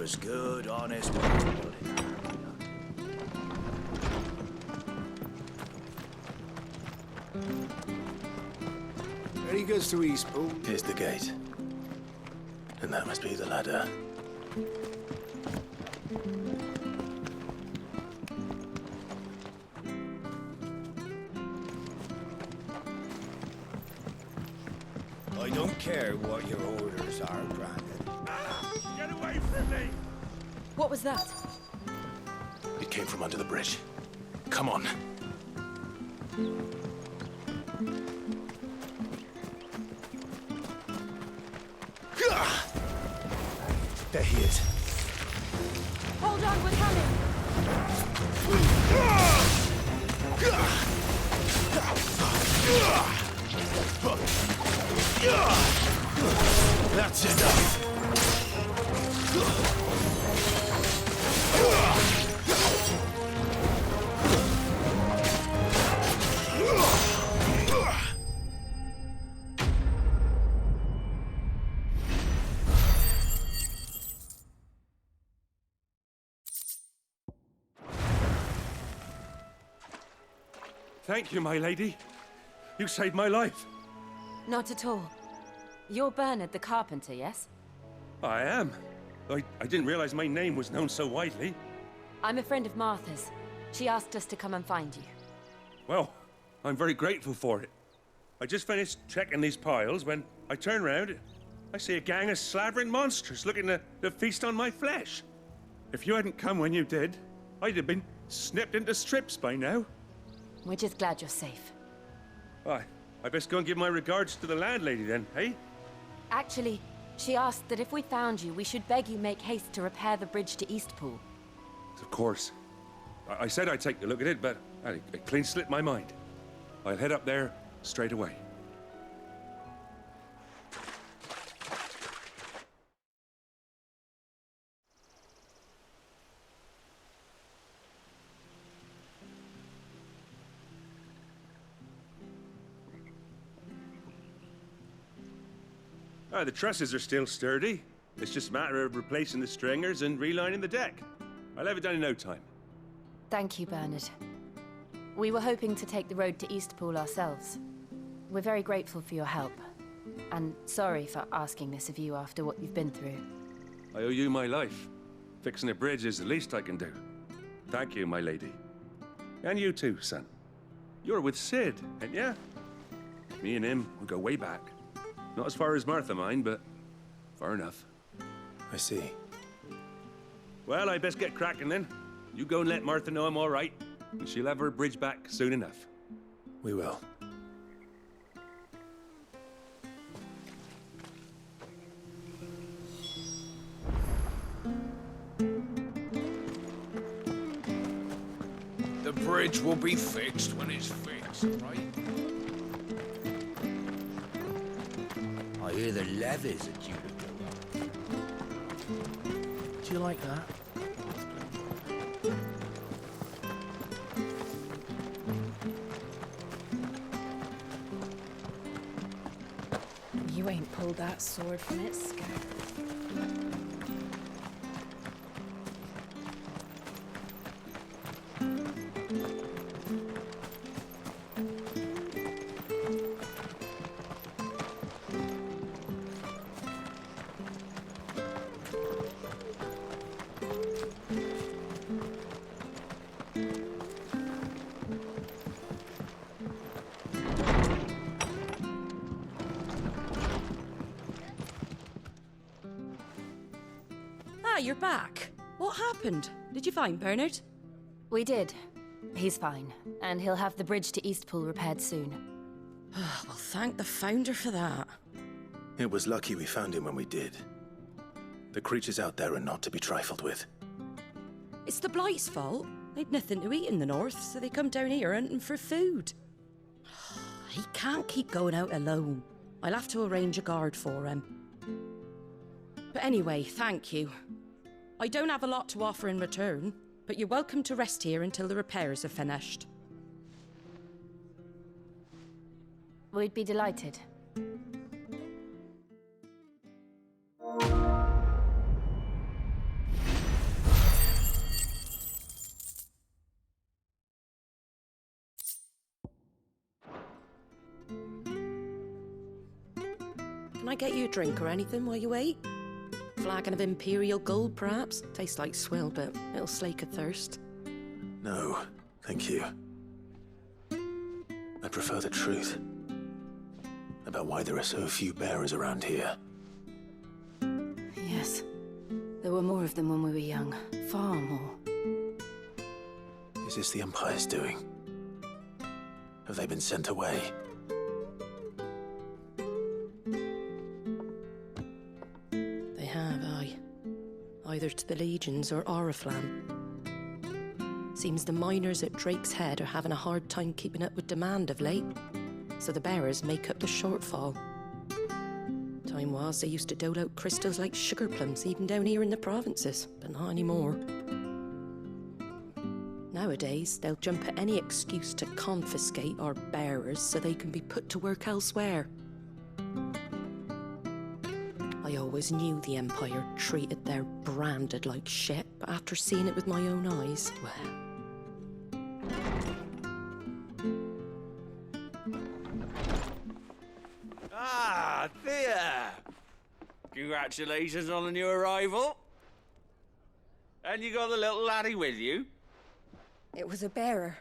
was good, honest. Ready goes to Eastpool. Here's the gate. And that must be the ladder. I don't care what your orders are, Brandon. Get away from me! What was that? It came from under the bridge. Come on. There he is. Hold on, we're coming! That's enough. Thank you, my lady. You saved my life. Not at all. You're Bernard the carpenter, yes? I am. I didn't realize my name was known so widely. I'm a friend of Martha's. She asked us to come and find you. Well, I'm very grateful for it. I just finished checking these piles when I turn around. I see a gang of slavering monsters looking to feast on my flesh. If you hadn't come when you did, I'd have been snipped into strips by now. We're just glad you're safe. Why, I best go and give my regards to the landlady then, hey? Actually, she asked that if we found you, we should beg you make haste to repair the bridge to Eastpool. Of course. I said I'd take a look at it, but it clean slipped my mind. I'll head up there straight away. The trusses are still sturdy. It's just a matter of replacing the stringers and relining the deck. I'll have it done in no time. Thank you, Bernard. We were hoping to take the road to Eastpool ourselves. We're very grateful for your help. And sorry for asking this of you after what you've been through. I owe you my life. Fixing a bridge is the least I can do. Thank you, my lady. And you too, son. You're with Sid, ain't ya? Me and him, we go way back. Not as far as Martha, mind, but far enough. I see. Well, I best get cracking then. You go and let Martha know I'm all right, and she'll have her bridge back soon enough. We will. The bridge will be fixed when it's fixed, right? I hear the levies are due to go up. Do you like that? You ain't pulled that sword from its scabbard. Ah, you're back. What happened? Did you find Bernard? We did. He's fine, and he'll have the bridge to Eastpool repaired soon. Well, thank the Founder for that. It was lucky we found him when we did. The creatures out there are not to be trifled with. It's the Blight's fault. They'd nothing to eat in the north, so they come down here hunting for food. He can't keep going out alone. I'll have to arrange a guard for him. But anyway, thank you. I don't have a lot to offer in return, but you're welcome to rest here until the repairs are finished. We'd be delighted. Can I get you a drink or anything while you wait? Flagon of Imperial Gold, perhaps? Tastes like swill, but it'll slake a thirst. No, thank you. I prefer the truth. About why there are so few bearers around here. Yes. There were more of them when we were young. Far more. Is this the Empire's doing? Have they been sent away? They have, aye. Either to the Legions or Oriflamme. Seems the miners at Drake's Head are having a hard time keeping up with demand of late, so the bearers make up the shortfall. Time was they used to dole out crystals like sugar plums even down here in the provinces, but not anymore. Nowadays, they'll jump at any excuse to confiscate our bearers so they can be put to work elsewhere. I always knew the Empire treated their branded like shit, but after seeing it with my own eyes, well... Ah, there! Congratulations on the new arrival. And you got the little laddie with you? It was a bearer.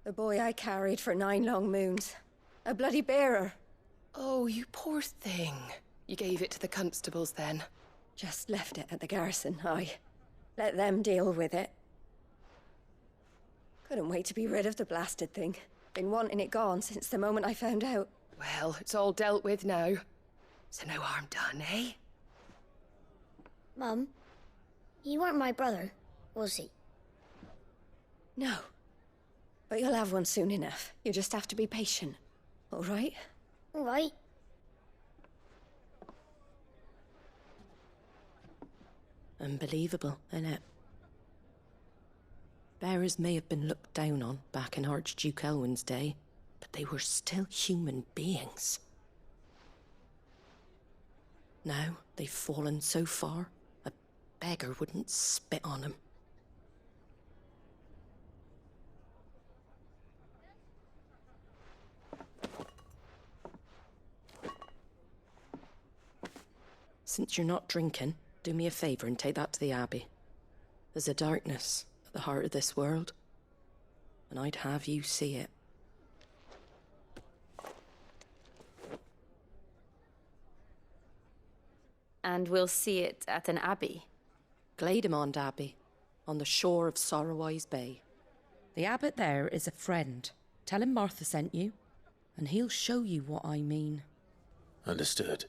The boy I carried for 9 long moons. A bloody bearer. Oh, you poor thing. You gave it to the constables then? Just left it at the garrison, aye. Let them deal with it. Couldn't wait to be rid of the blasted thing. Been wanting it gone since the moment I found out. Well, it's all dealt with now. So no harm done, eh? Mum, you weren't my brother, was he? No. But you'll have one soon enough. You just have to be patient. All right? All right. Unbelievable, innit? Bearers may have been looked down on back in Archduke Elwin's day, but they were still human beings. Now they've fallen so far, a beggar wouldn't spit on them. Since you're not drinking, do me a favour and take that to the Abbey. There's a darkness at the heart of this world, and I'd have you see it. And we'll see it at an abbey. Glademond Abbey, on the shore of Sorrowise Bay. The abbot there is a friend. Tell him Martha sent you, and he'll show you what I mean. Understood.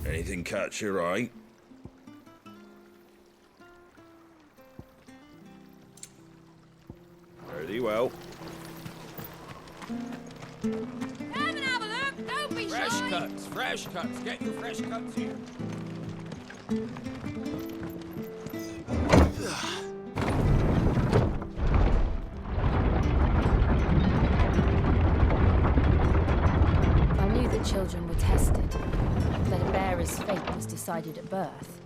Anything catch your eye? Very well. Come and have a look, don't be shy. Fresh cuts. Get your fresh cuts here. I knew that children were tested, that a bearer's fate was decided at birth.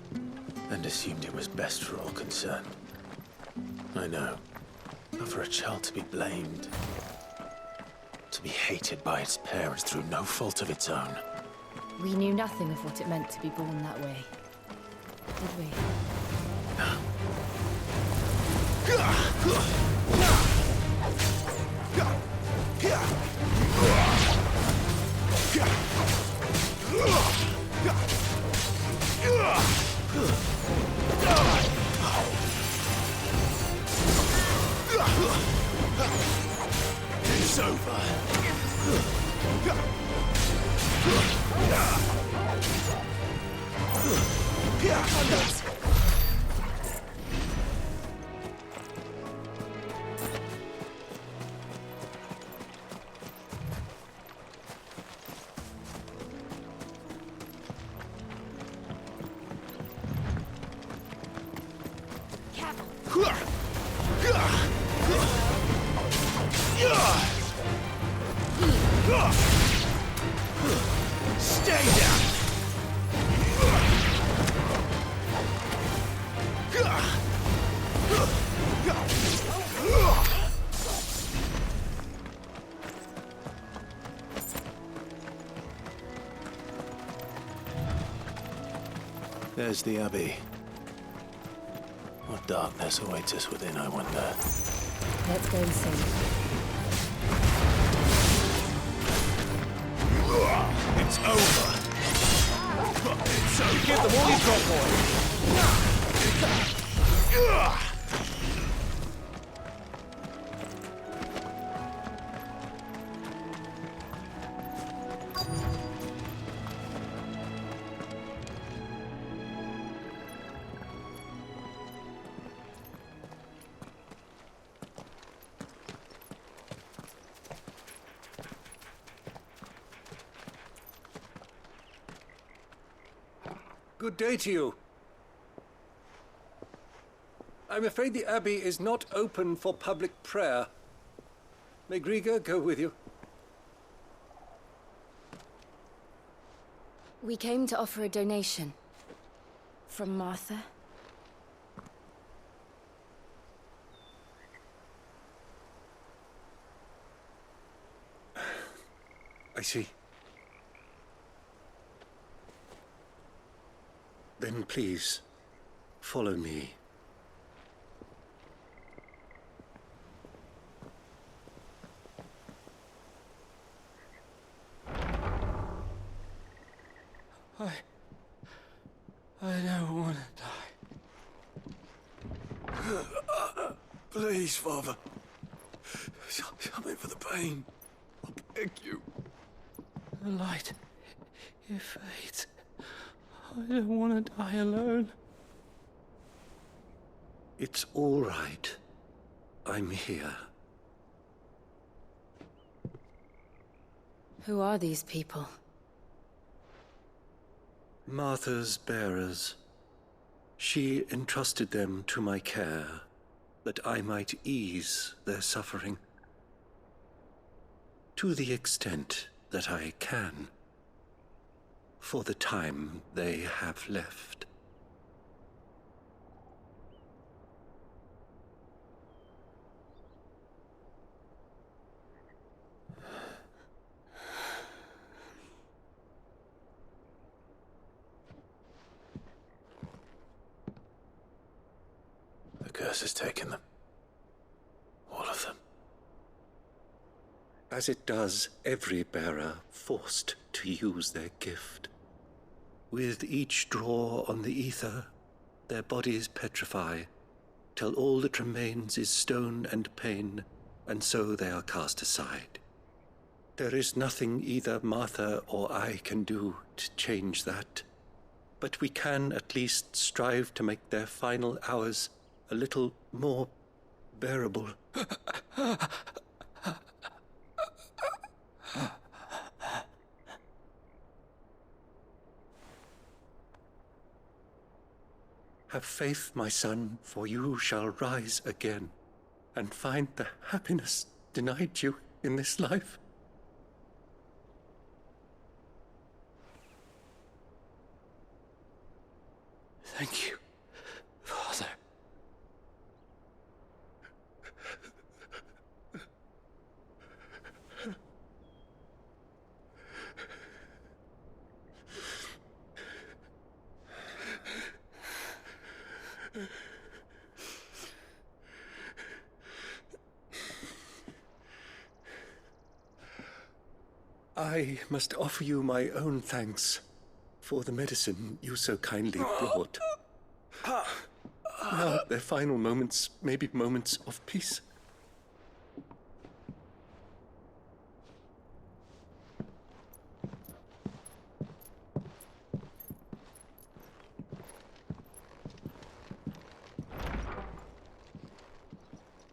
And assumed it was best for all concerned. I know. But for a child to be blamed, to be hated by its parents through no fault of its own. We knew nothing of what it meant to be born that way, did we? over. Stay down! There's the Abbey. What darkness awaits us within, I wonder. Let's go and see. It's over! It's over! Give them all you've got, boy. Good day to you. I'm afraid the Abbey is not open for public prayer. May Grieger go with you? We came to offer a donation. From Martha. I see. Then please, follow me. I don't want to die. Please, Father. Something for the pain. I beg you. The light, it fades. I don't want to die alone. It's all right. I'm here. Who are these people? Martha's bearers. She entrusted them to my care, that I might ease their suffering. To the extent that I can, for the time they have left. The curse has taken them. All of them. As it does every bearer forced to use their gift. With each draw on the ether, their bodies petrify, till all that remains is stone and pain, and so they are cast aside. There is nothing either Martha or I can do to change that, but we can at least strive to make their final hours a little more bearable. Have faith, my son, for you shall rise again and find the happiness denied you in this life. Thank you, Father. I must offer you my own thanks for the medicine you so kindly brought. Now, their final moments may be moments of peace.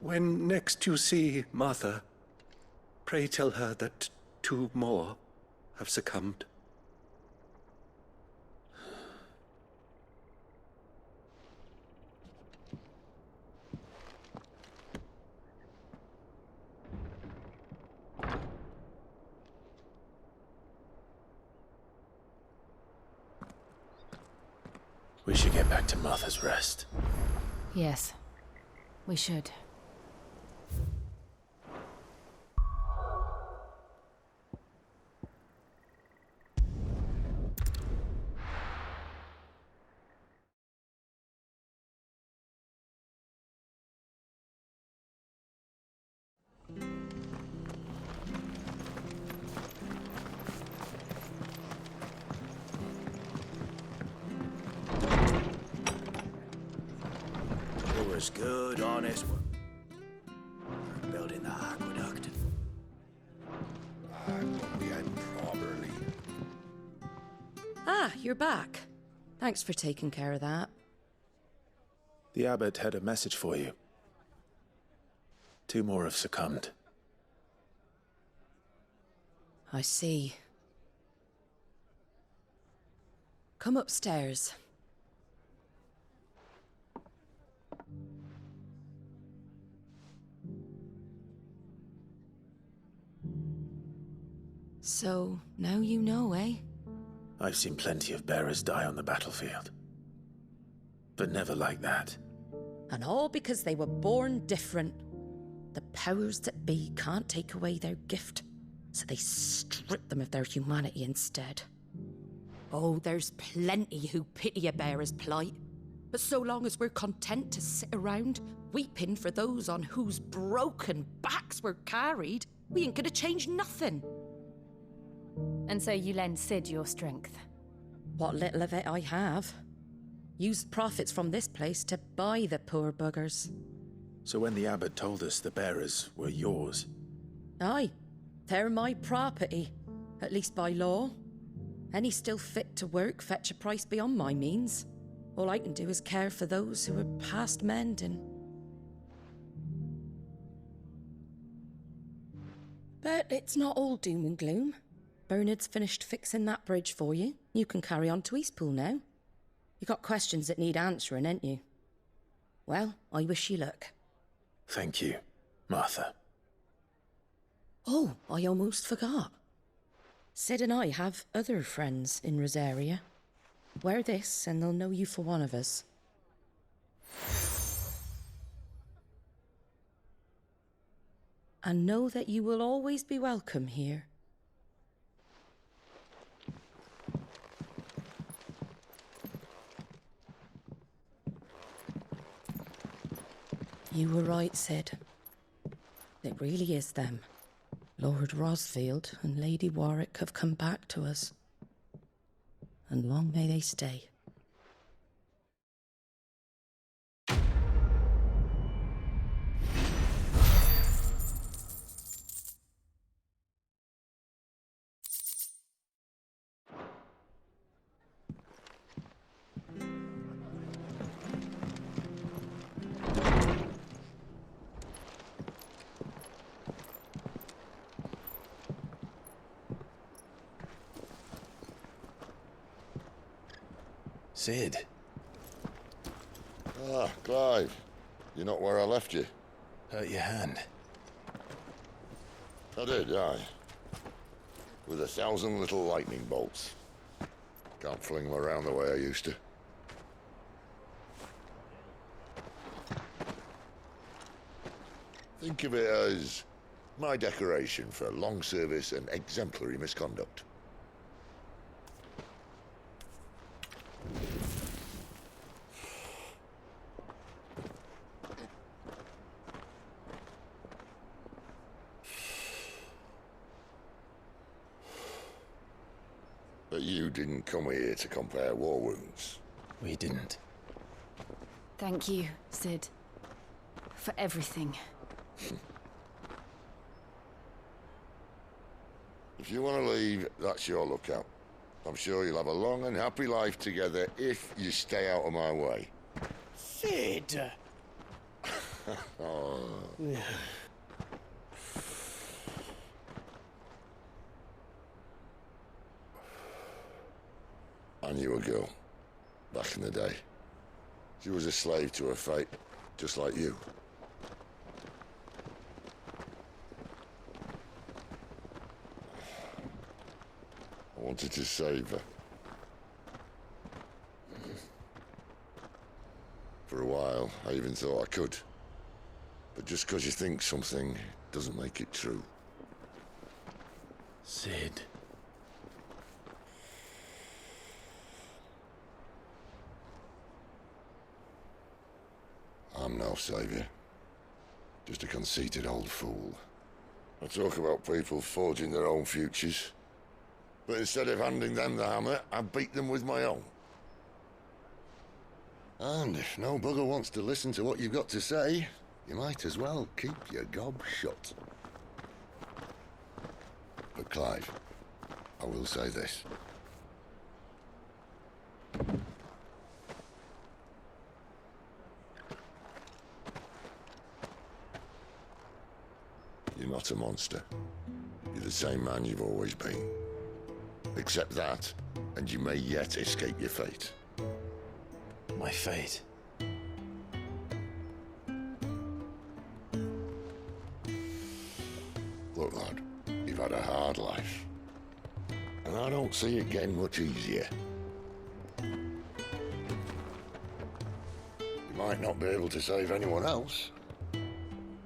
When next you see Martha, pray tell her that 2 more have succumbed. We should get back to Martha's Rest. Yes, we should. It was good, honest work. Building the aqueduct. We had properly. Ah, you're back. Thanks for taking care of that. The abbot had a message for you. 2 more have succumbed. I see. Come upstairs. So, now you know, eh? I've seen plenty of bearers die on the battlefield. But never like that. And all because they were born different. The powers that be can't take away their gift, so they strip them of their humanity instead. Oh, there's plenty who pity a bearer's plight. But so long as we're content to sit around, weeping for those on whose broken backs we're carried, we ain't gonna change nothing. And so you lend Sid your strength? What little of it I have. Used profits from this place to buy the poor buggers. So when the abbot told us the bearers were yours... Aye, they're my property, at least by law. Any still fit to work fetch a price beyond my means. All I can do is care for those who are past mending. But it's not all doom and gloom. Bernard's finished fixing that bridge for you. You can carry on to Eastpool now. You got questions that need answering, ain't you? Well, I wish you luck. Thank you, Martha. Oh, I almost forgot. Sid and I have other friends in Rosaria. Wear this and they'll know you for one of us. And know that you will always be welcome here. You were right, Sid. It really is them. Lord Rosfield and Lady Warwick have come back to us. And long may they stay. Sid. Ah, Clive. You're not where I left you. Hurt your hand. I did, aye. With 1,000 little lightning bolts. Can't fling them around the way I used to. Think of it as my decoration for long service and exemplary misconduct. But you didn't come here to compare war wounds. We didn't. Thank you, Sid. For everything. If you want to leave, that's your lookout. I'm sure you'll have a long and happy life together if you stay out of my way. Sid! Oh. Yeah. I knew a girl back in the day. She was a slave to her fate, just like you. I wanted to save her. For a while, I even thought I could. But just because you think something doesn't make it true. Sid. I'm no savior. Just a conceited old fool. I talk about people forging their own futures. But instead of handing them the hammer, I beat them with my own. And if no bugger wants to listen to what you've got to say, you might as well keep your gob shut. But Clive, I will say this. You're not a monster. You're the same man you've always been. Accept that, and you may yet escape your fate. My fate? Look, lad, you've had a hard life. And I don't see it getting much easier. You might not be able to save anyone else,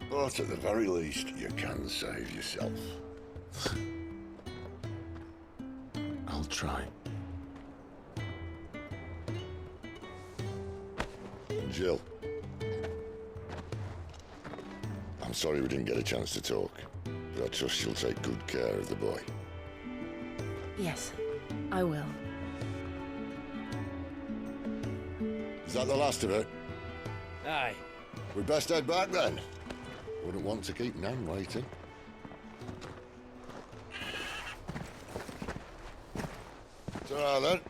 but at the very least, you can save yourself. I'll try. Jill. I'm sorry we didn't get a chance to talk, but I trust you'll take good care of the boy. Yes, I will. Is that the last of it? Aye. We'd best head back then. Wouldn't want to keep Nan waiting. Ta-ra then.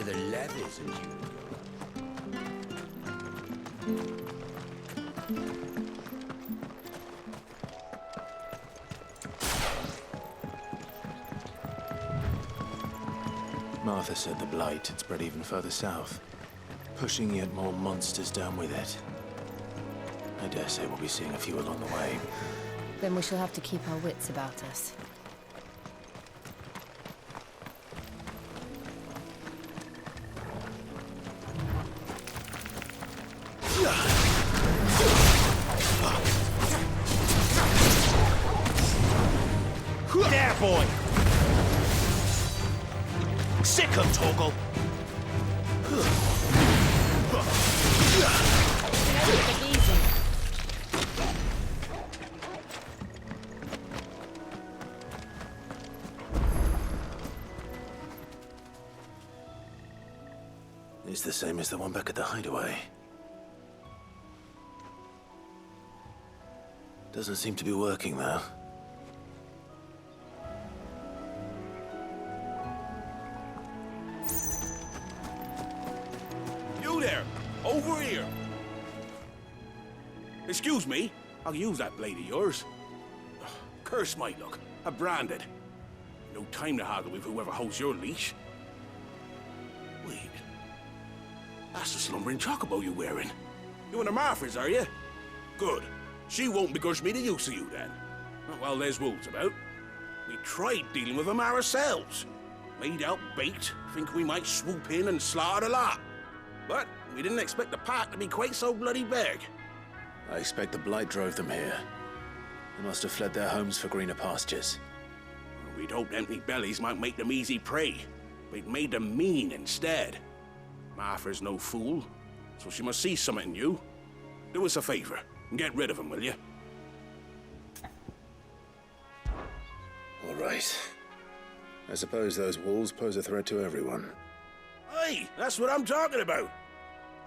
the levies, as you would go. Martha said the blight had spread even further south, pushing yet more monsters down with it. I dare say we'll be seeing a few along the way. Then we shall have to keep our wits about us. There, boy! Sick him, Torgal! It's the same as the one back at the hideaway. Doesn't seem to be working, though. You there! Over here! Excuse me, I'll use that blade of yours. Curse my luck. I'm branded. No time to haggle with whoever holds your leash. Wait. That's the slumbering chocobo you're wearing. You and the Marthas, are you? Good. She won't begrudge me the use of you, then. Well, there's wolves about. We tried dealing with them ourselves. Made out bait, think we might swoop in and slaughter the lot. But we didn't expect the pack to be quite so bloody big. I expect the blight drove them here. They must have fled their homes for greener pastures. We'd hoped empty bellies might make them easy prey, but it made them mean instead. Martha's no fool, so she must see something in you. Do us a favor and get rid of them, will you? All right. I suppose those wolves pose a threat to everyone. Aye, that's what I'm talking about.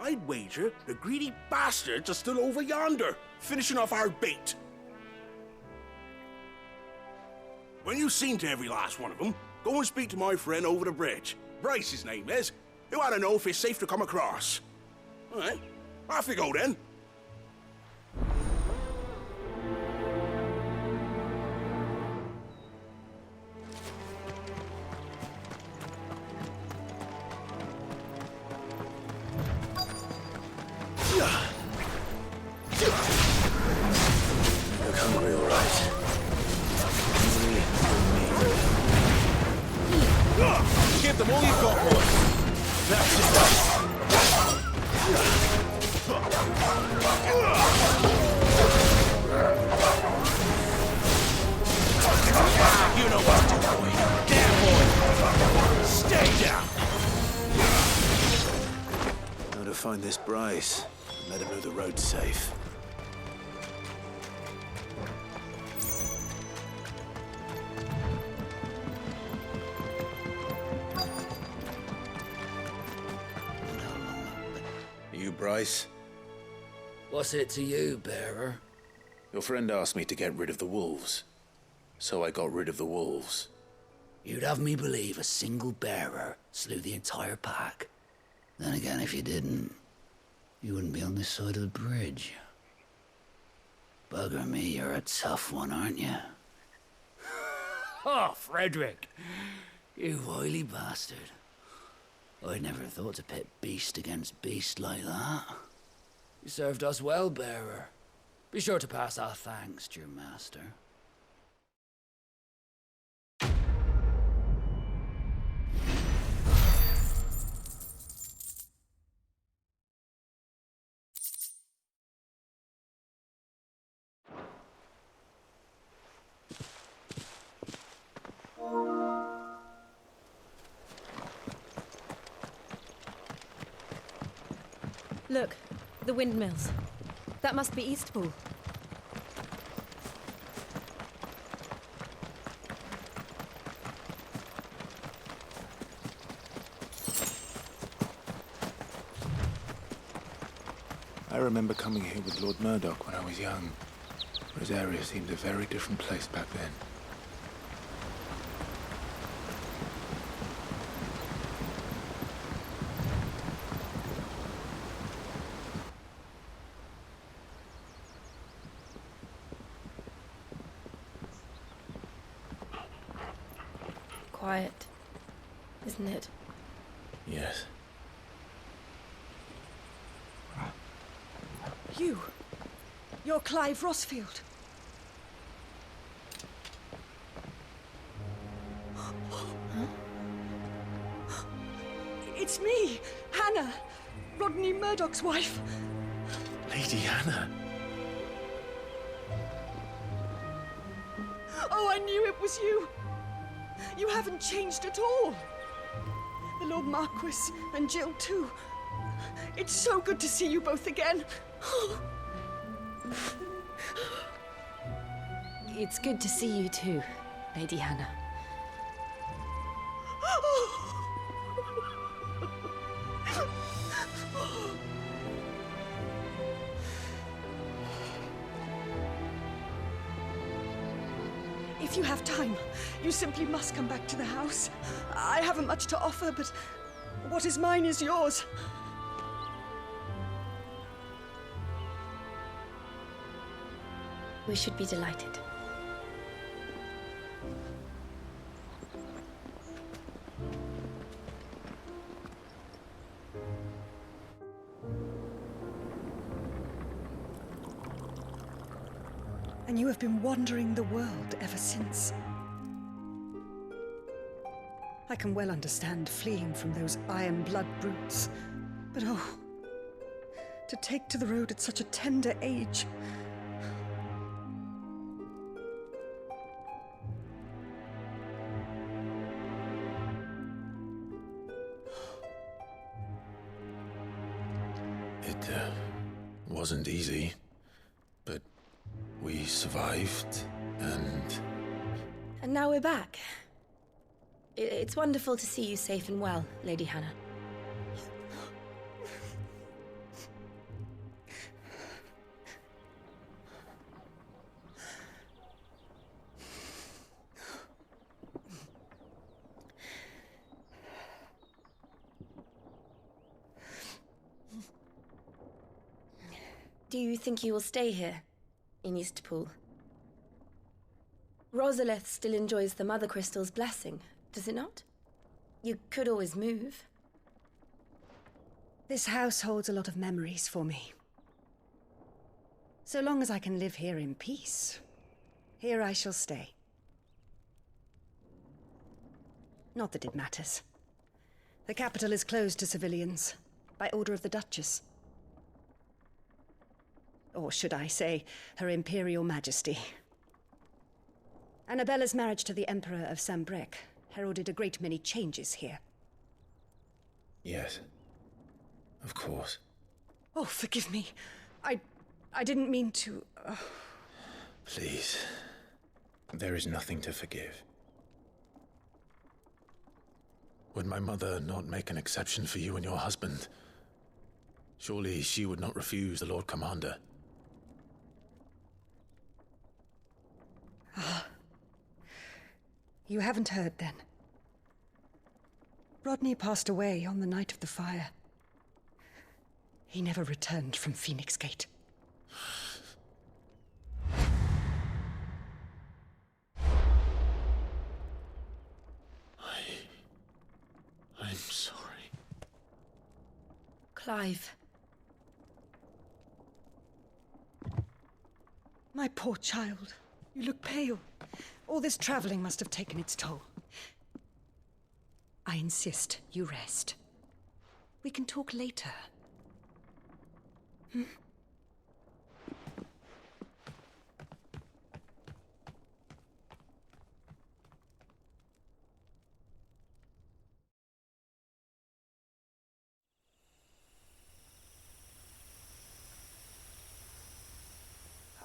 I'd wager the greedy bastards are still over yonder, finishing off our bait. When you've seen to every last one of them, go and speak to my friend over the bridge. Bryce, his name is. He'll want to know if it's safe to come across. All right, off you go then. Look hungry, all right. Give them all you've got, boy. That's it. You know what to do, boy. Damn, boy. Stay down. How to find this Bryce and let him know the road's safe. You, Bryce? What's it to you, bearer? Your friend asked me to get rid of the wolves. So I got rid of the wolves. You'd have me believe a single bearer slew the entire pack. Then again, if you didn't, you wouldn't be on this side of the bridge. Bugger me, you're a tough one, aren't you? Oh, Frederick! You wily bastard. I'd never thought to pit beast against beast like that. You served us well, bearer. Be sure to pass our thanks to your master. Look, the windmills. That must be Eastpool. I remember coming here with Lord Murdoch when I was young. Rosaria seemed a very different place back then. quiet, isn't it? Yes. You're Clive Rossfield. It's me, Hannah, Rodney Murdoch's wife. Lady Hannah. Oh, I knew it was you. You haven't changed at all. The Lord Marquis and Jill too. It's so good to see you both again. It's good to see you too, Lady Hannah. If you have time, you simply must come back to the house. I haven't much to offer, but what is mine is yours. We should be delighted. And you have been wandering the world ever since. I can well understand fleeing from those iron blood brutes, but oh, to take to the road at such a tender age. It wasn't easy, but we survived, and now we're back. It's wonderful to see you safe and well, Lady Hannah. Do you think you will stay here, in Eastpool? Rosalith still enjoys the Mother Crystal's blessing, does it not? You could always move. This house holds a lot of memories for me. So long as I can live here in peace, here I shall stay. Not that it matters. The capital is closed to civilians, by order of the Duchess. Or should I say, Her Imperial Majesty. Annabella's marriage to the Emperor of Sambrec heralded a great many changes here. yes, of course. Oh, forgive me. I didn't mean to... Please, there is nothing to forgive. Would my mother not make an exception for you and your husband? Surely she would not refuse the Lord Commander. You haven't heard, then. Rodney passed away on the night of the fire. He never returned from Phoenix Gate. I'm sorry. Clive. My poor child. You look pale. All this traveling must have taken its toll. I insist you rest. We can talk later. Hmm?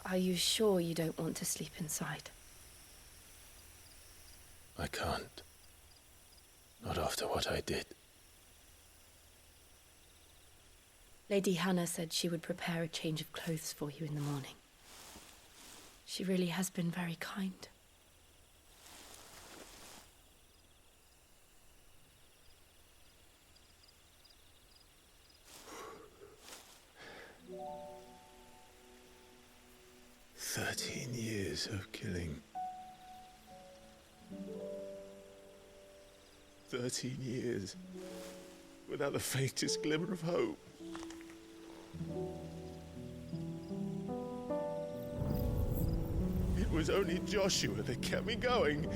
Are you sure you don't want to sleep inside? I can't. Not after what I did. Lady Hannah said she would prepare a change of clothes for you in the morning. She really has been very kind. "13 years of killing. 13 years without the faintest glimmer of hope. It was only Joshua that kept me going.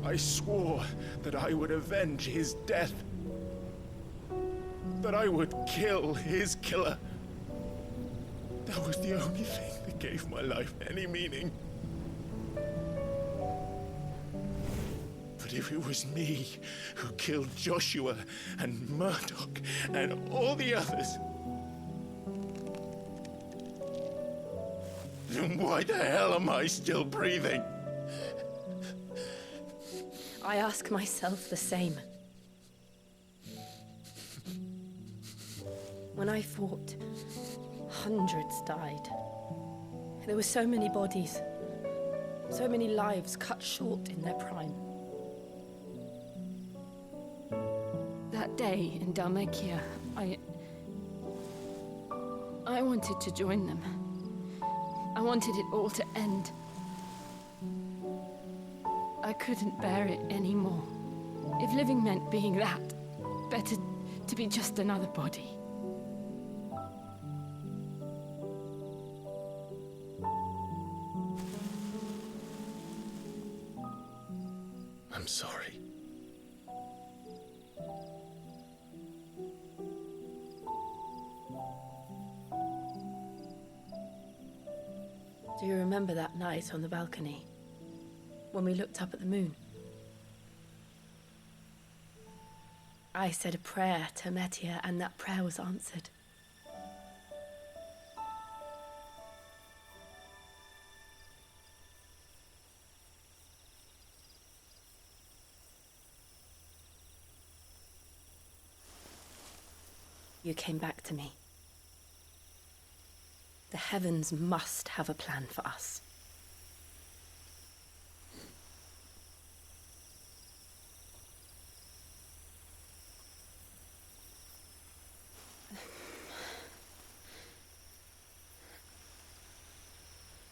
I swore that I would avenge his death. That I would kill his killer. That was the only thing that gave my life any meaning. But if it was me who killed Joshua and Murdoch and all the others, then why the hell am I still breathing? I ask myself the same. When I fought, hundreds died. There were so many bodies, so many lives cut short in their prime. That day in Dalmekia, I wanted to join them. I wanted it all to end. I couldn't bear it anymore. If living meant being that, better to be just another body. I'm sorry. Do you remember that night on the balcony, when we looked up at the moon? I said a prayer to Metia, and that prayer was answered. You came back to me. The heavens must have a plan for us.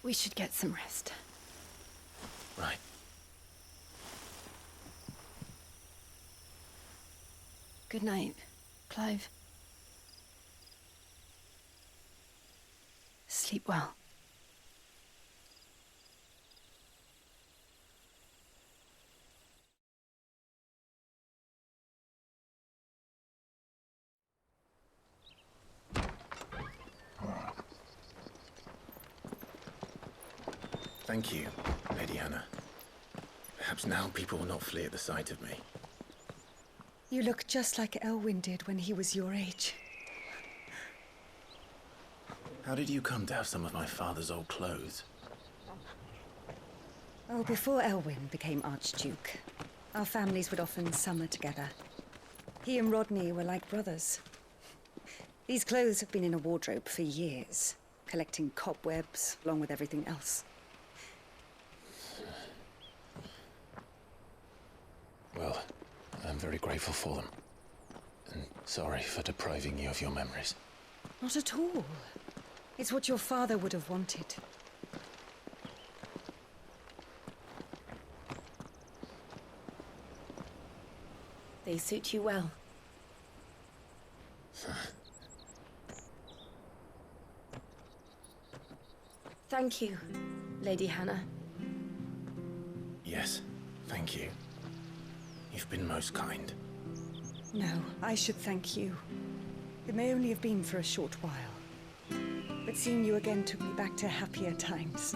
We should get some rest. Right. Good night, Clive. Sleep well. Thank you, Lady Hannah. Perhaps now people will not flee at the sight of me. You look just like Elwyn did when he was your age. How did you come to have some of my father's old clothes? Oh, before Elwyn became Archduke, our families would often summer together. He and Rodney were like brothers. These clothes have been in a wardrobe for years, collecting cobwebs along with everything else. Well, I'm very grateful for them. And sorry for depriving you of your memories. Not at all. It's what your father would have wanted. They suit you well. Thank you, Lady Hannah. Yes, thank you. You've been most kind. No, I should thank you. It may only have been for a short while, but seeing you again took me back to happier times.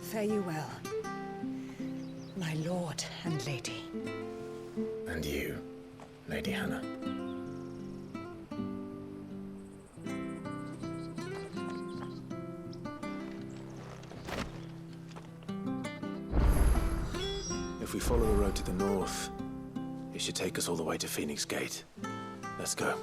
Fare you well, my lord and lady. And you, Lady Hannah. If we follow the road to the north, it should take us all the way to Phoenix Gate. Let's go.